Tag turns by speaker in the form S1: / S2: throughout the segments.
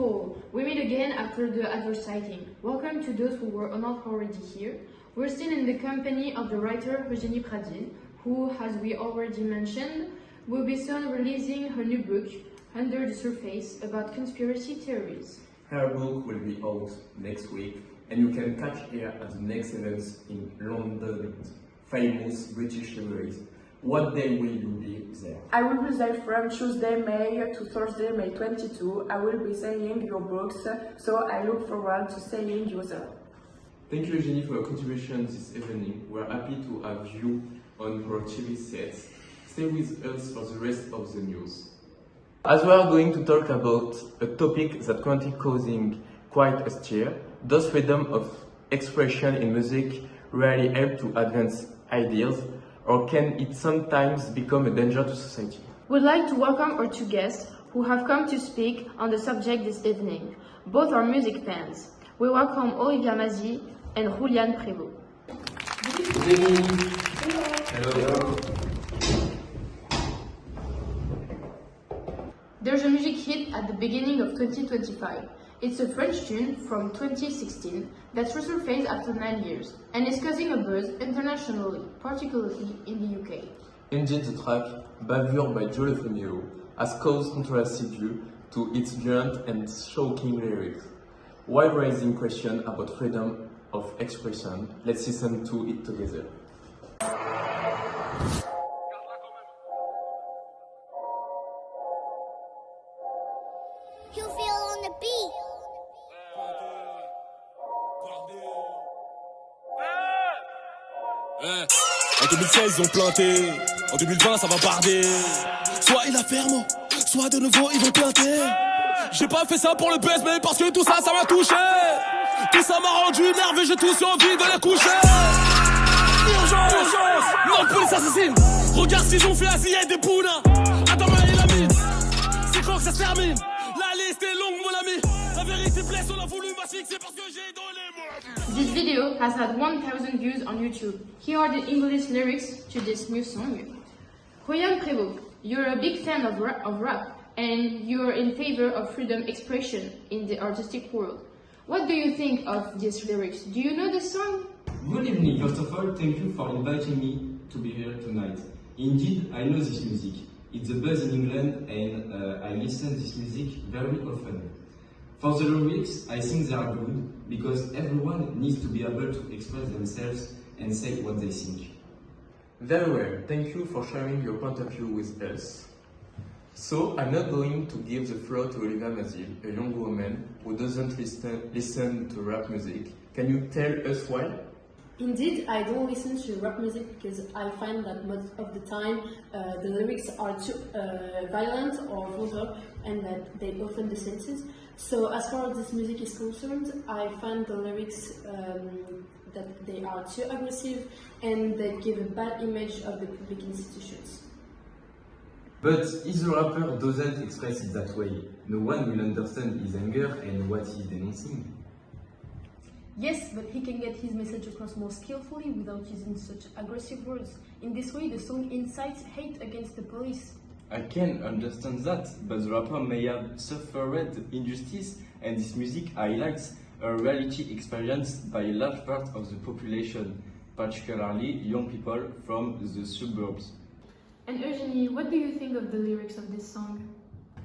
S1: So, we meet again after the advertising. Welcome to those who were not already here. We're still in the company of the writer Eugénie Pradines, who, as we already mentioned, will be soon releasing her new book, Under the Surface, about conspiracy theories.
S2: Her book will be out next week, and you can catch her at the next events in London's famous British libraries. What day will you be there?
S3: I will be there from Tuesday, May to Thursday, May 22. I will be selling your books, so I look forward to seeing you there.
S2: Thank you, Eugénie, for your contribution this evening. We are happy to have you on our TV sets. Stay with us for the rest of the news. As we are going to talk about a topic that currently causing quite a stir, does freedom of expression in music really help to advance ideas, or can it sometimes become a danger to society?
S1: We'd like to welcome our two guests who have come to speak on the subject this evening. Both are music fans. We welcome Olivia Mazie and Julian Prévost.
S2: Good evening. Hello.
S1: There's a music hit at the beginning of 2025. It's a French tune from 2016 that resurfaced after 9 years and is causing a buzz internationally, particularly in the UK.
S2: Indeed, the track Bavure by Joe Lefebvre has caused controversy due to its violent and shocking lyrics. While raising questions about freedom of expression, let's listen to it together.
S4: You feel on the beat.
S5: En 2016 ils ont planté, en 2020 ça va barder. Soit ils la ferment, soit de nouveau ils vont planter. J'ai pas fait ça pour le buzz mais parce que tout ça m'a touché. Tout ça m'a rendu nerveux, j'ai tous envie de les coucher. Urgence, urgence, non police assassine. Regarde ce qu'ils ont fait à Zia et des Pouna. Adama et Lamine, c'est quand que ça se termine. La liste est longue mon ami. La vérité blesse, on a voulu m'asphyxier parce que j'ai donné mon avis.
S1: This video has had 1,000 views on YouTube. Here are the English lyrics to this new song. Julian Prévost, you're a big fan of rap and you're in favor of freedom expression in the artistic world. What do you think of these lyrics? Do you know the song?
S6: Good evening. First of all, thank you for inviting me to be here tonight. Indeed, I know this music. It's a buzz in England and I listen to this music very often. For the lyrics, I think they are good because everyone needs to be able to express themselves and say what they think.
S2: Very well, thank you for sharing your point of view with us. So, I'm not going to give the floor to Olivia Mazie, a young woman who doesn't listen to rap music. Can you tell us why?
S7: Indeed, I don't listen to rap music because I find that most of the time the lyrics are too violent or vulgar and that they offend the senses. So as far as this music is concerned, I find the lyrics that they are too aggressive and they give a bad image of the public institutions.
S6: But if the rapper doesn't express it that way, no one will understand his anger and what he's denouncing.
S8: Yes, but he can get his message across more skillfully without using such aggressive words. In this way, the song incites hate against the police.
S9: I can understand that, but the rapper may have suffered injustice, and this music highlights a reality experienced by a large part of the population, particularly young people from the suburbs.
S1: And Eugénie, what do you think of the lyrics of this song?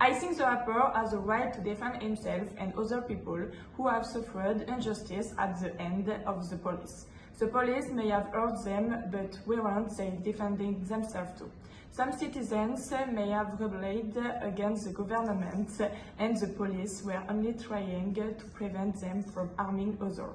S3: I think the rapper has a right to defend himself and other people who have suffered injustice at the hand of the police. The police may have hurt them, but weren't they defending themselves too? Some citizens may have rebelled against the government and the police were only trying to prevent them from harming others.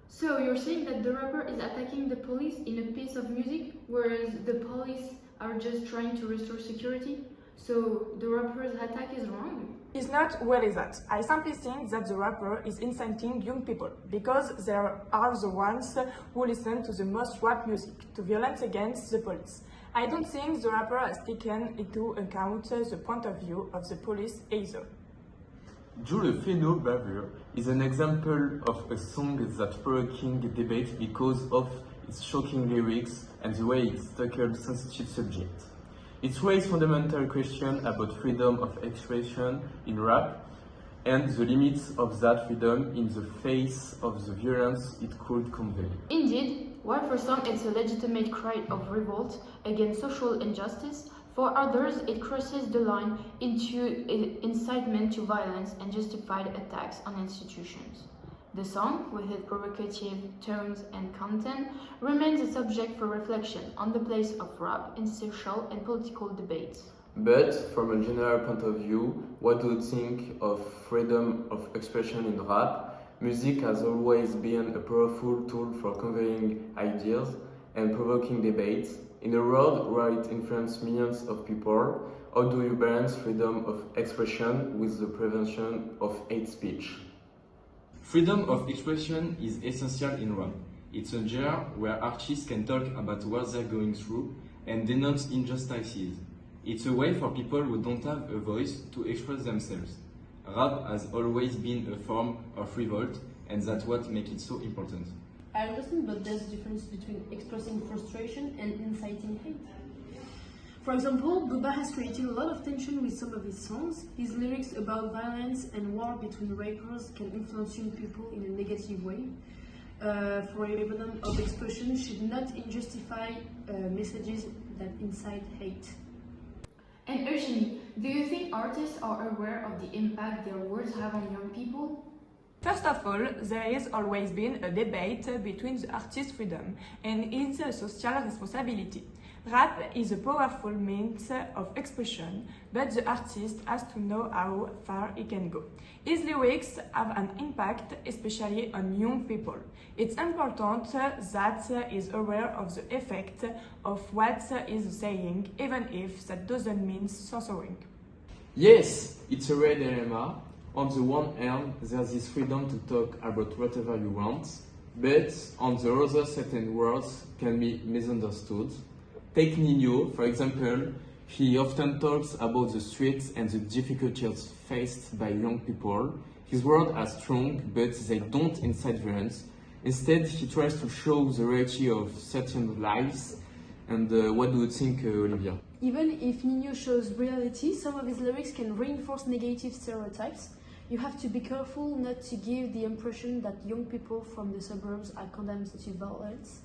S1: So you're saying that the rapper is attacking the police in a piece of music, whereas the police are just trying to restore security? So the rapper's attack is wrong?
S3: It's not really that. I simply think that the rapper is inciting young people because they are the ones who listen to the most rap music, to violence against the police. I don't think the rapper has taken into account the point of view of the police either.
S2: Joe Lefebvre Bavure is an example of a song that's provoking debate because of its shocking lyrics and the way it tackles sensitive subjects. It raises fundamental questions about freedom of expression in rap. and the limits of that freedom in the face of the violence it could convey.
S1: Indeed, while for some it's a legitimate cry of revolt against social injustice, for others it crosses the line into incitement to violence and justified attacks on institutions. The song, with its provocative tones and content, remains a subject for reflection on the place of rap in social and political debates.
S2: But from a general point of view, what do you think of freedom of expression in rap? Music has always been a powerful tool for conveying ideas and provoking debates. In a world where it influences millions of people, how do you balance freedom of expression with the prevention of hate speech?
S9: Freedom of expression is essential in rap. It's a genre where artists can talk about what they're going through and denounce injustices. It's a way for people who don't have a voice to express themselves. Rap has always been a form of revolt, and that's what makes it so important.
S8: I understand, but there's a difference between expressing frustration and inciting hate. For example, Booba has created a lot of tension with some of his songs. His lyrics about violence and war between rappers can influence young people in a negative way. Freedom of expression should not justify messages that incite hate.
S1: And Eugenie, do you think artists are aware of the impact their words have on young people?
S3: First of all, there has always been a debate between the artist's freedom and its social responsibility. Rap is a powerful means of expression, but the artist has to know how far he can go. His lyrics have an impact, especially on young people. It's important that he is aware of the effect of what he is saying, even if that doesn't mean censoring.
S2: Yes, it's a rare dilemma. On the one hand, there's this freedom to talk about whatever you want, but on the other, certain words can be misunderstood. Take Nino, for example. He often talks about the streets and the difficulties faced by young people. His words are strong, but they don't incite violence. Instead, he tries to show the reality of certain lives. And what do you think, Olivia?
S8: Even if Nino shows reality, some of his lyrics can reinforce negative stereotypes. You have to be careful not to give the impression that young people from the suburbs are condemned to violence,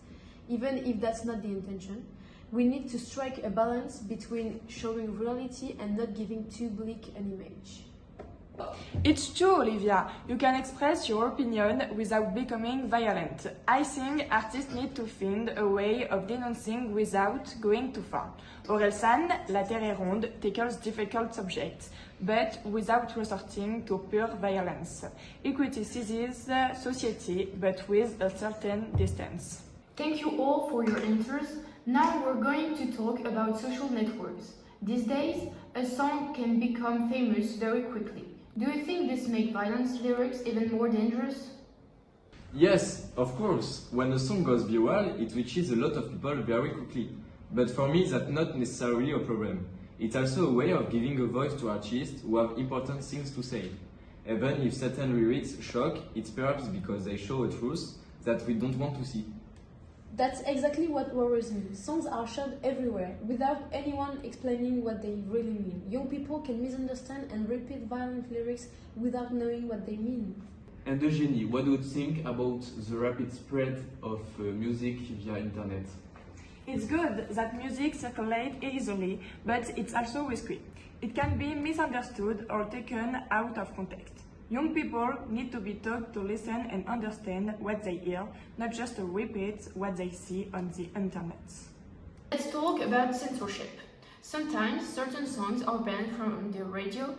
S8: even if that's not the intention. We need to strike a balance between showing reality and not giving too bleak an image.
S3: It's true, Olivia. You can express your opinion without becoming violent. I think artists need to find a way of denouncing without going too far. Orelsan, La Terre est ronde, tackles difficult subjects, but without resorting to pure violence. He criticizes society, but with a certain distance.
S1: Thank you all for your answers. Now we're going to talk about social networks. These days, a song can become famous very quickly. Do you think this makes violence lyrics even more dangerous?
S9: Yes, of course. When a song goes viral, it reaches a lot of people very quickly. But for me, that's not necessarily a problem. It's also a way of giving a voice to artists who have important things to say. Even if certain lyrics shock, it's perhaps because they show a truth that we don't want to see.
S8: That's exactly what worries me. Songs are shared everywhere, without anyone explaining what they really mean. Young people can misunderstand and repeat violent lyrics without knowing what they mean.
S2: And Eugenie, what do you think about the rapid spread of music via internet?
S3: It's good that music circulates easily, but it's also risky. It can be misunderstood or taken out of context. Young people need to be taught to listen and understand what they hear, not just to repeat what they see on the internet.
S1: Let's talk about censorship. Sometimes certain songs are banned from the radio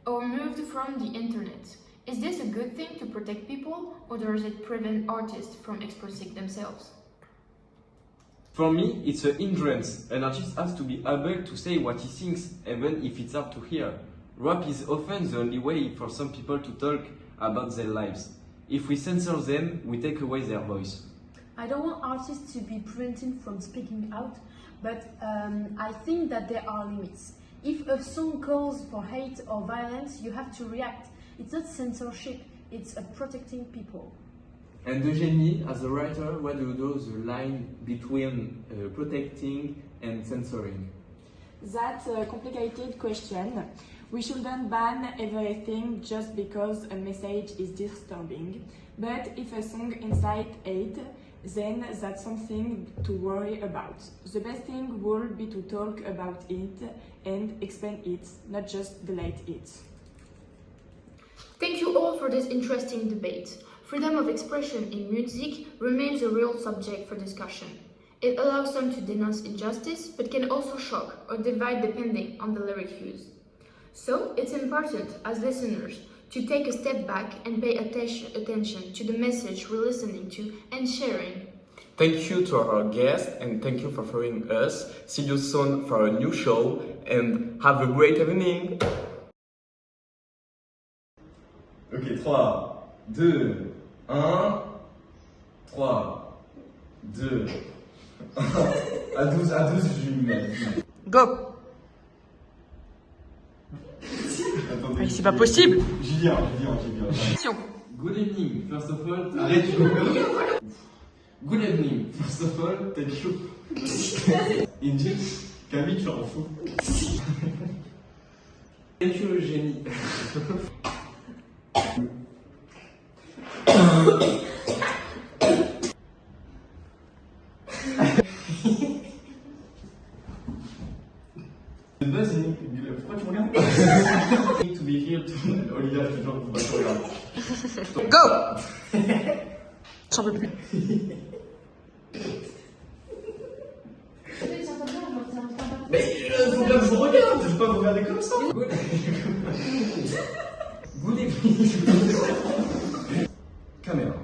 S1: or moved from the internet. Is this a good thing to protect people, or does it prevent artists from expressing themselves?
S9: For me, it's a hindrance. An artist has to be able to say what he thinks, even if it's hard to hear. Rap is often the only way for some people to talk about their lives. If we censor them, we take away their voice.
S8: I don't want artists to be prevented from speaking out, but I think that there are limits. If a song calls for hate or violence, you have to react. It's not censorship, it's protecting people.
S2: And Eugenie, as a writer, what do you do the line between protecting and censoring?
S3: That's a complicated question. We shouldn't ban everything just because a message is disturbing, but if a song incites hate, then that's something to worry about. The best thing would be to talk about it and explain it, not just delete it.
S1: Thank you all for this interesting debate. Freedom of expression in music remains a real subject for discussion. It allows some to denounce injustice, but can also shock or divide depending on the lyric used. So, it's important, as listeners, to take a step back and pay attention to the message we're listening to and sharing.
S2: Thank you to our guests and thank you for following us. See you soon for a new show and have a great evening.
S9: Ok, 3, 2, 1. 3, 2, 1. À 12, je lui mets.
S3: Go!
S9: Attendez,
S3: Mais c'est pas possible!
S9: Julien. Good evening, first of all. Arrête, tu comprends? Good evening, first of all, thank you. Indeed, Camille, tu en fous.
S2: Thank you, Eugénie.
S9: The buzz in pourquoi tu me regardes? To be here tonight. Olivia, je te jure, faut pas que tu regardes.
S3: Go! J'en peux plus.
S9: Mais faut bien que je vous regarde, je vais pas vous regarder comme ça. Good evening. Caméra.